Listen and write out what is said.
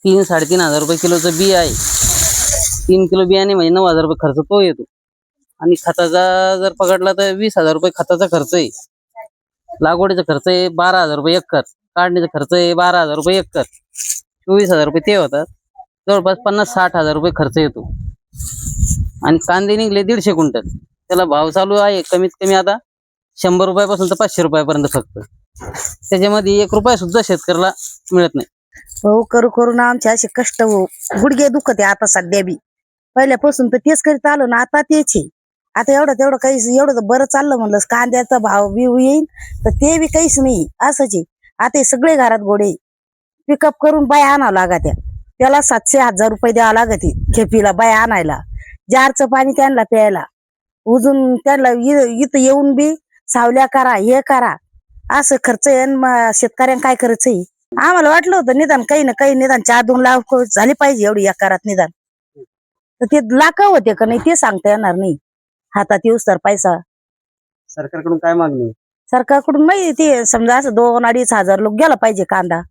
3-3.5 हजार रुपये किलोचं बी आहे. 3 किलो बियाणे म्हणजे 9,000 रुपये खर्च तो येतो. आणि खताचा जर पकडला तर 20,000 रुपये खताचा खर्च आहे. लागवडीचा खर्च आहे 12,000 रुपये एकर. काढणीचा खर्च आहे 12,000 रुपये एकर. 24,000 रुपये ते होतात. जवळपास 50-60 हजार रुपये खर्च येतो. आणि कांदे निघले 150 क्विंटल. त्याला भाव चालू आहे कमीत कमी आता 100 रुपयापासून तर 500 रुपयापर्यंत फक्त. त्याच्यामध्ये 1 रुपया सुद्धा शेतकऱ्याला मिळत नाही. भाऊ करू करून आमचे असे कष्ट गुडघे दुखते आता सध्या बी. पहिल्यापासून तर तेच करीत आलो ना, आता तेच आहे. आता एवढं तेवढं काही एवढं बरं चाललं म्हणलं, कांद्याचा भाव बी येईल तर ते बी काहीच नाही. असंच आहे. आता हे सगळे घरात घोडे पिकअप करून बाय आणावं लागत्या. त्याला 700-1000 रुपये द्यावं लागते खेपीला बाय आणायला. जारचं पाणी त्यांना प्यायला. उजून त्यांना इथं येऊन बी सावल्या करा, हे करा, असं खर्च आहे. शेतकऱ्यांना काय करायचंय? आम्हाला वाटलं होतं निदान काही ना काही निदान 4-2 लाख झाली पाहिजे एवढी एकारात निदान. तर ते लाख होते का नाही ते सांगता येणार नाही. हातात येऊस तर पैसा सरकारकडून काय मागणी? सरकारकडून माहिती ते समजा असं 2-2.5 हजार लोक गेला पाहिजे कांदा.